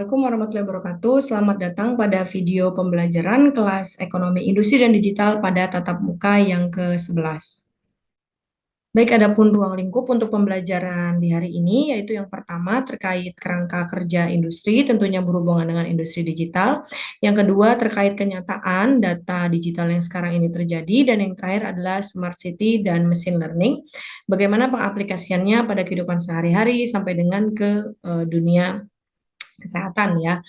Assalamualaikum warahmatullahi wabarakatuh. Selamat datang pada video pembelajaran kelas Ekonomi Industri dan Digital pada tatap muka yang ke-11. Baik, adapun ruang lingkup untuk pembelajaran di hari ini, yaitu yang pertama terkait kerangka kerja industri, tentunya berhubungan dengan industri digital. Yang kedua terkait kenyataan data digital yang sekarang ini terjadi, dan yang terakhir adalah smart city dan machine learning. Bagaimana pengaplikasiannya pada kehidupan sehari-hari sampai dengan ke dunia kesehatan ya.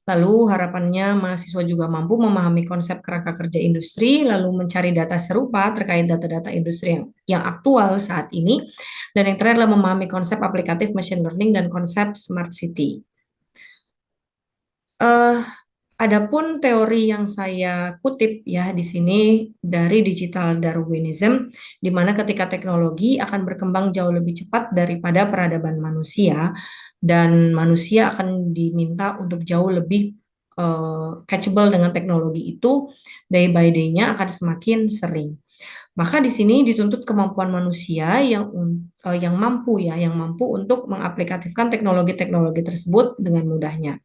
Lalu harapannya mahasiswa juga mampu memahami konsep kerangka kerja industri, lalu mencari data serupa terkait data-data industri yang aktual saat ini. Dan yang terakhir adalah memahami konsep aplikatif machine learning dan konsep smart city. Eh, Adapun teori yang saya kutip ya di sini dari digital Darwinism, di mana ketika teknologi akan berkembang jauh lebih cepat daripada peradaban manusia, dan manusia akan diminta untuk jauh lebih catchable dengan teknologi itu, day by day-nya akan semakin sering. Maka di sini dituntut kemampuan manusia yang mampu ya, yang mampu untuk mengaplikasikan teknologi-teknologi tersebut dengan mudahnya.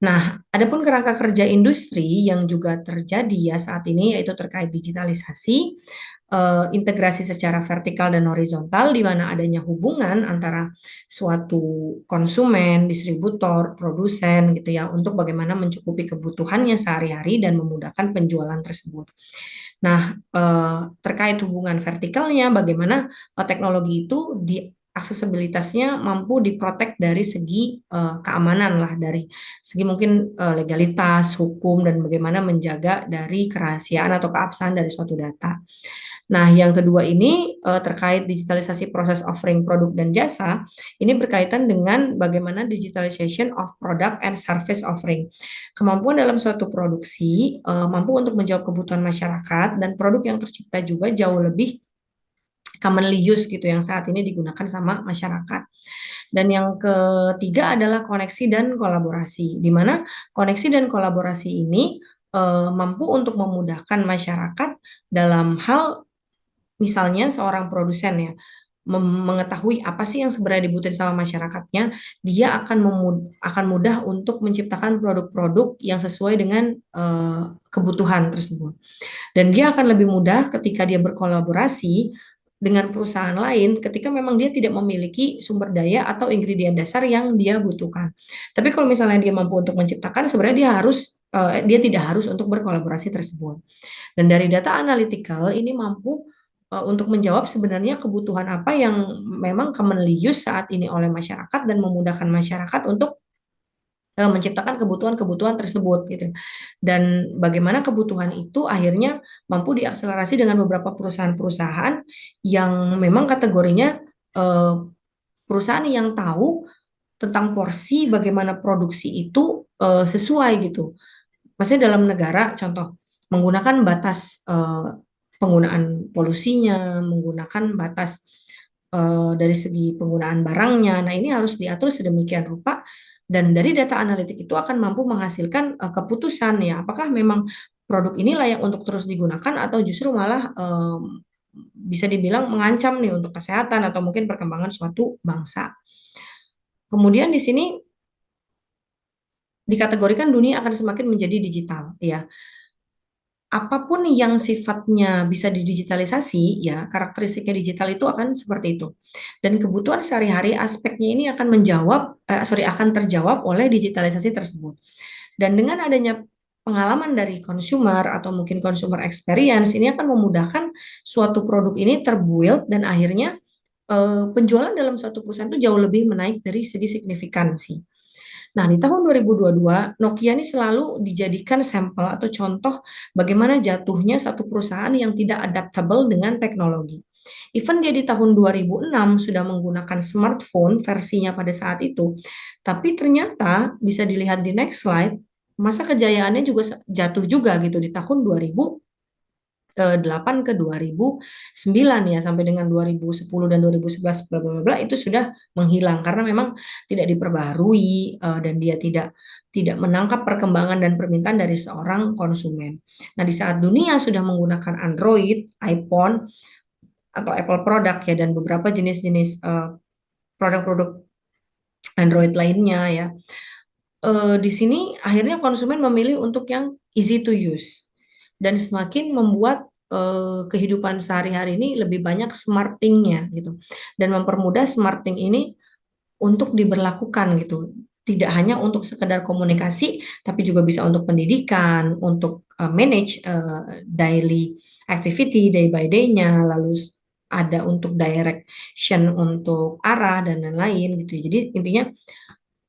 Nah, adapun kerangka kerja industri yang juga terjadi ya saat ini yaitu terkait digitalisasi, integrasi secara vertikal dan horizontal di mana adanya hubungan antara suatu konsumen, distributor, produsen gitu ya untuk bagaimana mencukupi kebutuhannya sehari-hari dan memudahkan penjualan tersebut. Nah, terkait hubungan vertikalnya, bagaimana teknologi itu aksesibilitasnya mampu diprotek dari segi keamanan lah, dari segi mungkin legalitas, hukum, dan bagaimana menjaga dari kerahasiaan atau keabsahan dari suatu data. Nah, yang kedua ini terkait digitalisasi proses offering produk dan jasa, ini berkaitan dengan bagaimana digitalization of product and service offering. Kemampuan dalam suatu produksi mampu untuk menjawab kebutuhan masyarakat dan produk yang tercipta juga jauh lebih commonly used gitu yang saat ini digunakan sama masyarakat. Dan yang ketiga adalah koneksi dan kolaborasi, di mana koneksi dan kolaborasi ini mampu untuk memudahkan masyarakat dalam hal misalnya seorang produsen ya mengetahui apa sih yang sebenarnya dibutuhin sama masyarakatnya, dia akan mudah untuk menciptakan produk-produk yang sesuai dengan kebutuhan tersebut. Dan dia akan lebih mudah ketika dia berkolaborasi dengan perusahaan lain ketika memang dia tidak memiliki sumber daya atau ingredient dasar yang dia butuhkan. Tapi kalau misalnya dia mampu untuk menciptakan, sebenarnya dia tidak harus untuk berkolaborasi tersebut. Dan dari data analytical ini mampu untuk menjawab sebenarnya kebutuhan apa yang memang commonly used saat ini oleh masyarakat dan memudahkan masyarakat untuk menciptakan kebutuhan-kebutuhan tersebut gitu. Dan bagaimana kebutuhan itu akhirnya mampu diakselerasi dengan beberapa perusahaan-perusahaan yang memang kategorinya eh, perusahaan yang tahu tentang porsi bagaimana produksi itu sesuai gitu. Maksudnya dalam negara contoh menggunakan batas penggunaan polusinya, menggunakan batas dari segi penggunaan barangnya. Nah, ini harus diatur sedemikian rupa dan dari data analitik itu akan mampu menghasilkan keputusan ya, apakah memang produk ini layak untuk terus digunakan atau justru malah bisa dibilang mengancam nih untuk kesehatan atau mungkin perkembangan suatu bangsa. Kemudian di sini dikategorikan dunia akan semakin menjadi digital ya. Apapun yang sifatnya bisa didigitalisasi, ya karakteristiknya digital itu akan seperti itu. Dan kebutuhan sehari-hari aspeknya ini akan terjawab oleh digitalisasi tersebut. Dan dengan adanya pengalaman dari consumer atau mungkin consumer experience ini akan memudahkan suatu produk ini terbuild dan akhirnya penjualan dalam suatu perusahaan itu jauh lebih menaik dari segi signifikansi. Nah, di tahun 2022, Nokia ini selalu dijadikan sampel atau contoh bagaimana jatuhnya satu perusahaan yang tidak adaptable dengan teknologi. Even dia di tahun 2006 sudah menggunakan smartphone versinya pada saat itu, tapi ternyata bisa dilihat di next slide, masa kejayaannya juga jatuh juga gitu di tahun 2008 ke 2009 ya sampai dengan 2010 dan 2011 bla bla bla itu sudah menghilang karena memang tidak diperbaharui dan dia tidak menangkap perkembangan dan permintaan dari seorang konsumen. Nah, di saat dunia sudah menggunakan Android, iPhone atau Apple product ya dan beberapa jenis-jenis produk-produk Android lainnya ya. Di sini akhirnya konsumen memilih untuk yang easy to use dan semakin membuat kehidupan sehari-hari ini lebih banyak smarting-nya gitu dan mempermudah smarting ini untuk diberlakukan gitu. Tidak hanya untuk sekedar komunikasi, tapi juga bisa untuk pendidikan, untuk manage daily activity, day by day-nya, lalu ada untuk direction, untuk arah, dan lain-lain gitu. Jadi intinya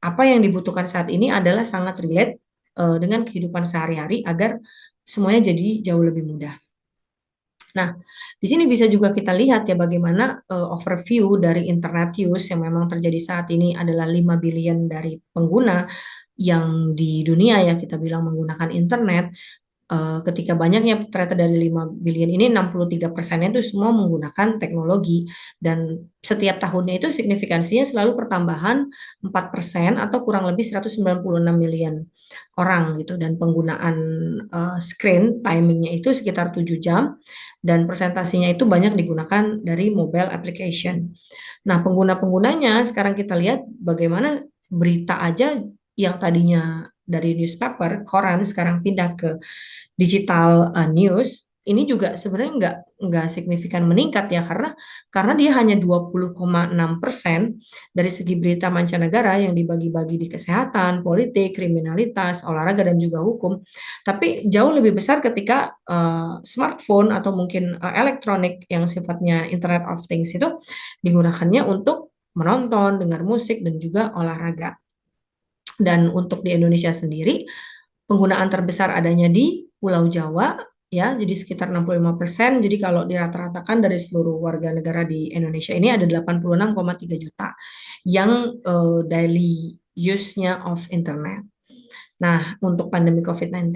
apa yang dibutuhkan saat ini adalah sangat relate dengan kehidupan sehari-hari agar semuanya jadi jauh lebih mudah. Nah, di sini bisa juga kita lihat ya bagaimana overview dari internet use yang memang terjadi saat ini adalah 5 billion dari pengguna yang di dunia ya kita bilang menggunakan internet. Ketika banyaknya ternyata dari 5 billion ini 63% itu semua menggunakan teknologi dan setiap tahunnya itu signifikansinya selalu pertambahan 4% atau kurang lebih 196 million orang gitu dan penggunaan screen timingnya itu sekitar 7 jam dan presentasinya itu banyak digunakan dari mobile application. Nah, pengguna-penggunanya sekarang kita lihat bagaimana berita aja yang tadinya dari newspaper, koran sekarang pindah ke digital news ini juga sebenarnya nggak signifikan meningkat ya karena dia hanya 20,6% dari segi berita mancanegara yang dibagi-bagi di kesehatan, politik, kriminalitas, olahraga dan juga hukum. Tapi jauh lebih besar ketika smartphone atau mungkin elektronik yang sifatnya Internet of Things itu digunakannya untuk menonton, dengar musik dan juga olahraga. Dan untuk di Indonesia sendiri penggunaan terbesar adanya di Pulau Jawa ya, jadi sekitar 65%. Jadi kalau dirata-ratakan dari seluruh warga negara di Indonesia ini ada 86,3 juta yang daily use-nya of internet. Nah, untuk pandemi COVID-19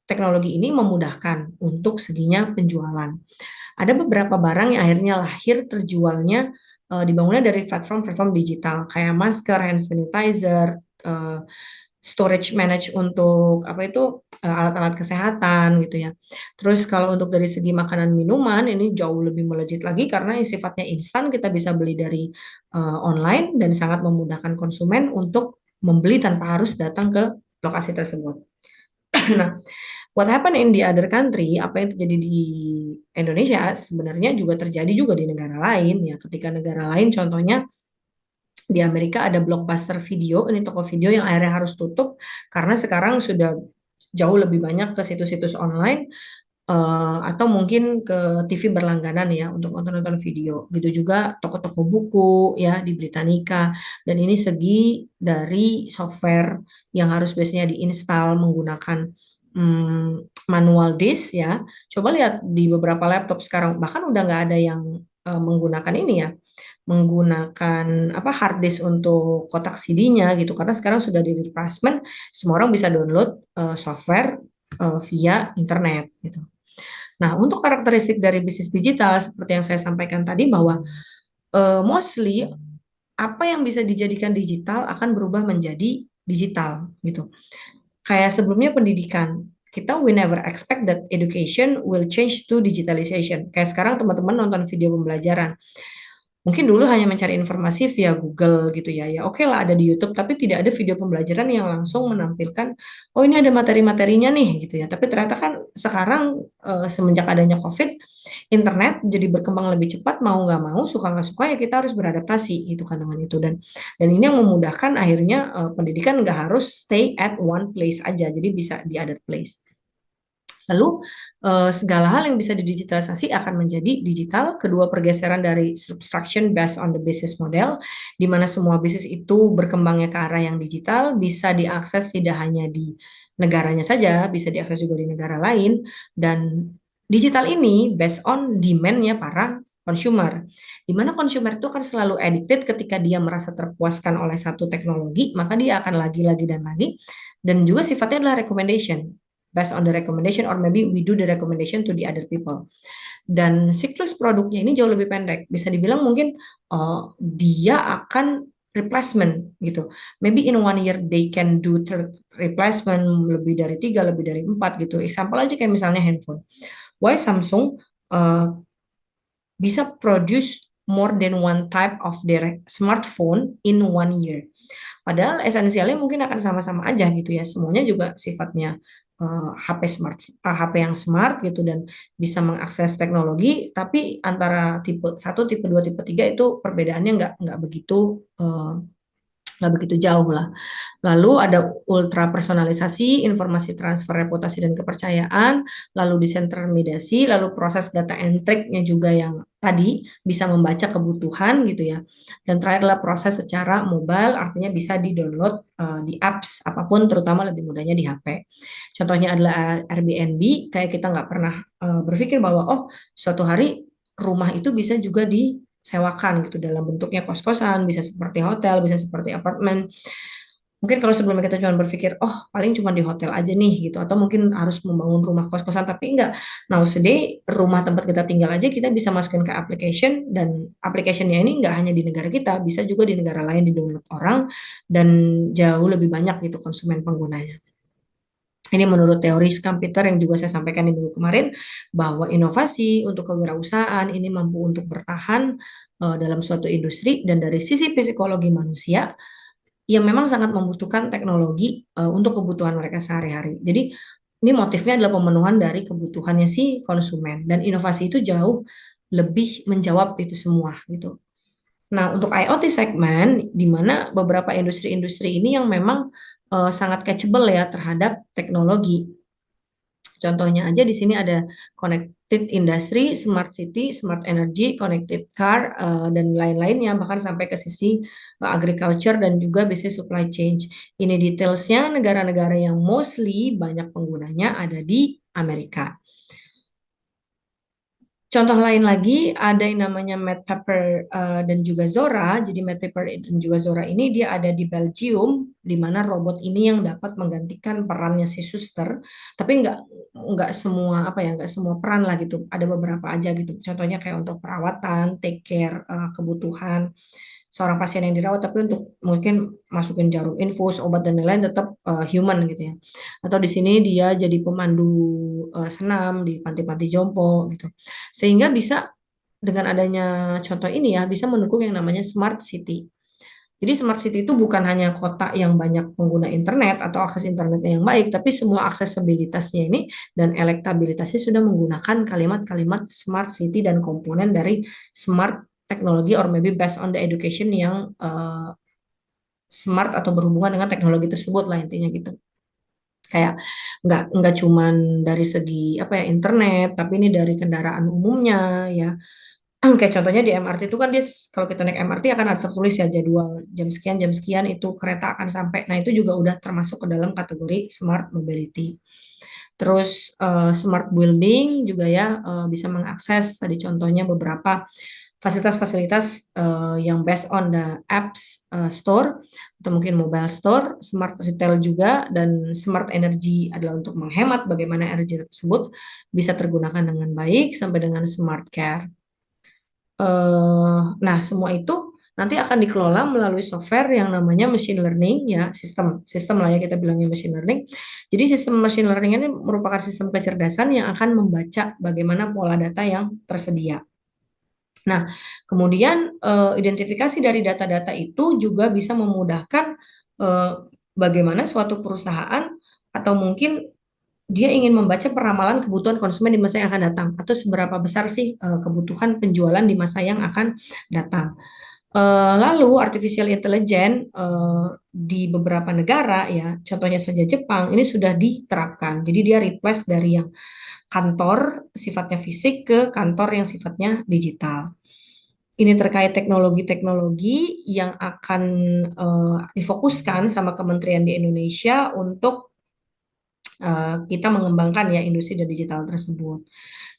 teknologi ini memudahkan untuk seginya penjualan. Ada beberapa barang yang akhirnya lahir terjualnya dibangunnya dari platform-platform digital kayak masker, hand sanitizer, storage manage untuk apa itu alat-alat kesehatan gitu ya. Terus kalau untuk dari segi makanan minuman ini jauh lebih melejit lagi karena yang sifatnya instan kita bisa beli dari online dan sangat memudahkan konsumen untuk membeli tanpa harus datang ke lokasi tersebut. Nah, what happen in the other country, apa yang terjadi di Indonesia sebenarnya juga terjadi juga di negara lain ya. Ketika negara lain contohnya di Amerika ada Blockbuster Video, ini toko video yang akhirnya harus tutup karena sekarang sudah jauh lebih banyak ke situs-situs online atau mungkin ke TV berlangganan ya untuk nonton-nonton video. Gitu juga toko-toko buku ya di Britannica dan ini segi dari software yang harus biasanya diinstal menggunakan manual disk ya. Coba lihat di beberapa laptop sekarang bahkan udah nggak ada yang menggunakan ini ya menggunakan apa hard disk untuk kotak CD-nya gitu karena sekarang sudah di replacement semua orang bisa download software via internet gitu. Nah, untuk karakteristik dari bisnis digital seperti yang saya sampaikan tadi bahwa mostly apa yang bisa dijadikan digital akan berubah menjadi digital gitu. Kayak sebelumnya pendidikan, kita we never expect that education will change to digitalization. Kayak sekarang teman-teman nonton video pembelajaran. Mungkin dulu hanya mencari informasi via Google gitu ya. Ya oke lah ada di YouTube, tapi tidak ada video pembelajaran yang langsung menampilkan, oh ini ada materi-materinya nih gitu ya. Tapi ternyata kan sekarang semenjak adanya COVID, internet jadi berkembang lebih cepat, mau nggak mau, suka nggak suka ya kita harus beradaptasi gitu kan dengan itu. Dan ini yang memudahkan akhirnya pendidikan nggak harus stay at one place aja, jadi bisa di other place. Lalu segala hal yang bisa didigitalisasi akan menjadi digital. Kedua, pergeseran dari subtraction based on the business model, di mana semua bisnis itu berkembangnya ke arah yang digital, bisa diakses tidak hanya di negaranya saja, bisa diakses juga di negara lain. Dan digital ini based on demand-nya para consumer, di mana consumer itu akan selalu addicted ketika dia merasa terpuaskan oleh satu teknologi, maka dia akan lagi-lagi dan lagi, dan juga sifatnya adalah recommendation based on the recommendation or maybe we do the recommendation to the other people. Dan siklus produknya ini jauh lebih pendek. Bisa dibilang mungkin dia akan replacement gitu. Maybe in 1 year they can do replacement lebih dari 3, lebih dari 4 gitu. Example aja kayak misalnya handphone. Why Samsung bisa produce more than one type of their smartphone in 1 year. Padahal esensialnya mungkin akan sama-sama aja gitu ya. Semuanya juga sifatnya HP smart, HP yang smart gitu dan bisa mengakses teknologi. Tapi antara tipe satu, tipe 2, tipe 3 itu perbedaannya nggak begitu jauh lah. Lalu ada ultra personalisasi, informasi transfer reputasi dan kepercayaan, lalu disintermediasi, lalu proses data entry-nya juga yang tadi bisa membaca kebutuhan gitu ya. Dan terakhir adalah proses secara mobile, artinya bisa di-download di apps apapun, terutama lebih mudahnya di HP. Contohnya adalah Airbnb, kayak kita nggak pernah berpikir bahwa oh suatu hari rumah itu bisa juga disewakan gitu dalam bentuknya kos-kosan, bisa seperti hotel, bisa seperti apartemen. Mungkin kalau sebelumnya kita cuma berpikir, oh paling cuma di hotel aja nih gitu, atau mungkin harus membangun rumah kos-kosan, tapi enggak. Nowadays, rumah tempat kita tinggal aja kita bisa masukin ke application, dan applicationnya ini enggak hanya di negara kita, bisa juga di negara lain di-download orang, dan jauh lebih banyak gitu konsumen penggunanya. Ini menurut teori Schumpeter yang juga saya sampaikan di minggu kemarin, bahwa inovasi untuk kewirausahaan ini mampu untuk bertahan dalam suatu industri, dan dari sisi psikologi manusia, yang memang sangat membutuhkan teknologi untuk kebutuhan mereka sehari-hari. Jadi ini motifnya adalah pemenuhan dari kebutuhannya si konsumen, dan inovasi itu jauh lebih menjawab itu semua gitu. Nah, untuk IoT segmen di mana beberapa industri-industri ini yang memang sangat catchable ya terhadap teknologi. Contohnya aja di sini ada connected industry, smart city, smart energy, connected car, dan lain-lainnya, bahkan sampai ke sisi agriculture dan juga business supply chain. Ini detailsnya negara-negara yang mostly banyak penggunanya ada di Amerika. Contoh lain lagi ada yang namanya Matt Pepper dan juga Zora. Jadi Matt Pepper dan juga Zora ini dia ada di Belgium, di mana robot ini yang dapat menggantikan perannya si suster. Tapi nggak semua apa ya, nggak semua peran lah gitu. Ada beberapa aja gitu. Contohnya kayak untuk perawatan, take care kebutuhan seorang pasien yang dirawat, tapi untuk mungkin masukin jarum infus, obat dan lain-lain tetap human gitu ya. Atau di sini dia jadi pemandu senam di panti-panti jompo gitu. Sehingga bisa dengan adanya contoh ini ya bisa mendukung yang namanya smart city. Jadi smart city itu bukan hanya kota yang banyak pengguna internet atau akses internetnya yang baik, tapi semua aksesibilitasnya ini dan elektabilitasnya sudah menggunakan kalimat-kalimat smart city dan komponen dari smart teknologi, or maybe based on the education yang smart atau berhubungan dengan teknologi tersebut lah intinya gitu. Kayak nggak cuman dari segi apa ya internet, tapi ini dari kendaraan umumnya ya. Kayak contohnya di MRT itu kan dia kalau kita naik MRT akan ada tertulis ya jadwal jam sekian itu kereta akan sampai. Nah, itu juga udah termasuk ke dalam kategori smart mobility. Terus smart building juga ya bisa mengakses tadi contohnya beberapa fasilitas-fasilitas yang based on the apps store atau mungkin mobile store, smart retail juga, dan smart energy adalah untuk menghemat bagaimana energi tersebut bisa tergunakan dengan baik sampai dengan smart care. Nah, semua itu nanti akan dikelola melalui software yang namanya machine learning ya, sistem sistem lah ya kita bilangnya machine learning. Jadi sistem machine learning ini merupakan sistem kecerdasan yang akan membaca bagaimana pola data yang tersedia. Nah, kemudian identifikasi dari data-data itu juga bisa memudahkan eh, bagaimana suatu perusahaan atau mungkin dia ingin membaca peramalan kebutuhan konsumen di masa yang akan datang, atau seberapa besar sih kebutuhan penjualan di masa yang akan datang. Lalu artificial intelligence di beberapa negara ya, contohnya saja Jepang, ini sudah diterapkan. Jadi dia replace dari yang kantor sifatnya fisik ke kantor yang sifatnya digital. Ini terkait teknologi-teknologi yang akan difokuskan sama kementerian di Indonesia untuk kita mengembangkan ya industri dan digital tersebut.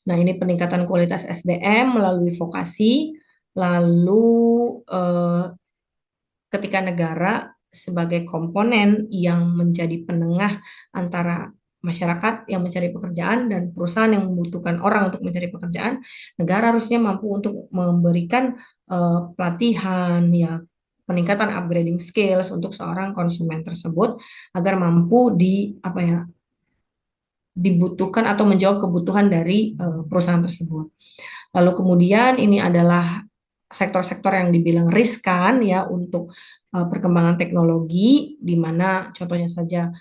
Nah, ini peningkatan kualitas SDM melalui vokasi, lalu ketika negara sebagai komponen yang menjadi penengah antara masyarakat yang mencari pekerjaan dan perusahaan yang membutuhkan orang untuk mencari pekerjaan, negara harusnya mampu untuk memberikan pelatihan ya, peningkatan upgrading skills untuk seorang konsumen tersebut agar mampu apa ya, dibutuhkan atau menjawab kebutuhan dari perusahaan tersebut. Lalu kemudian ini adalah sektor-sektor yang dibilang riskan ya untuk perkembangan teknologi, di mana contohnya saja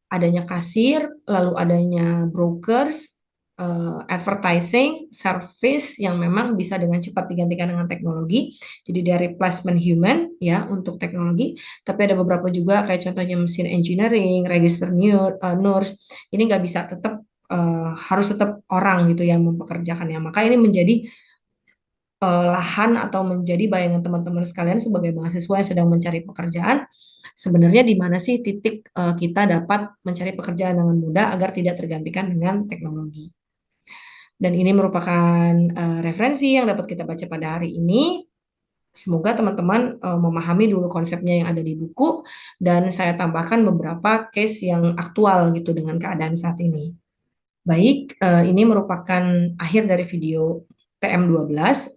adanya kasir, lalu adanya brokers, advertising, service yang memang bisa dengan cepat digantikan dengan teknologi. Jadi dari replacement human ya untuk teknologi, tapi ada beberapa juga kayak contohnya mesin engineering, register nurse, ini nggak bisa tetap harus tetap orang gitu yang mempekerjakannya. Maka ini menjadi lahan atau menjadi bayangan teman-teman sekalian sebagai mahasiswa yang sedang mencari pekerjaan, sebenarnya di mana sih titik kita dapat mencari pekerjaan dengan mudah agar tidak tergantikan dengan teknologi. Dan ini merupakan referensi yang dapat kita baca pada hari ini. Semoga teman-teman memahami dulu konsepnya yang ada di buku, dan saya tambahkan beberapa case yang aktual gitu dengan keadaan saat ini. Baik, ini merupakan akhir dari video TM12.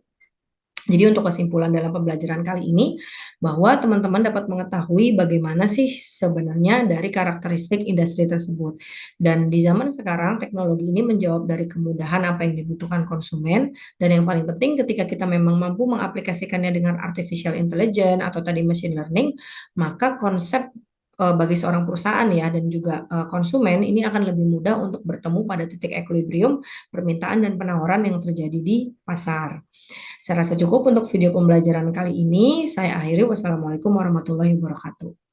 Jadi untuk kesimpulan dalam pembelajaran kali ini, bahwa teman-teman dapat mengetahui bagaimana sih sebenarnya dari karakteristik industri tersebut. Dan di zaman sekarang, teknologi ini menjawab dari kemudahan apa yang dibutuhkan konsumen, dan yang paling penting ketika kita memang mampu mengaplikasikannya dengan artificial intelligence atau tadi machine learning, maka konsep bagi seorang perusahaan ya dan juga konsumen ini akan lebih mudah untuk bertemu pada titik equilibrium permintaan dan penawaran yang terjadi di pasar. Saya rasa cukup untuk video pembelajaran kali ini. Saya akhiri. Wassalamualaikum warahmatullahi wabarakatuh.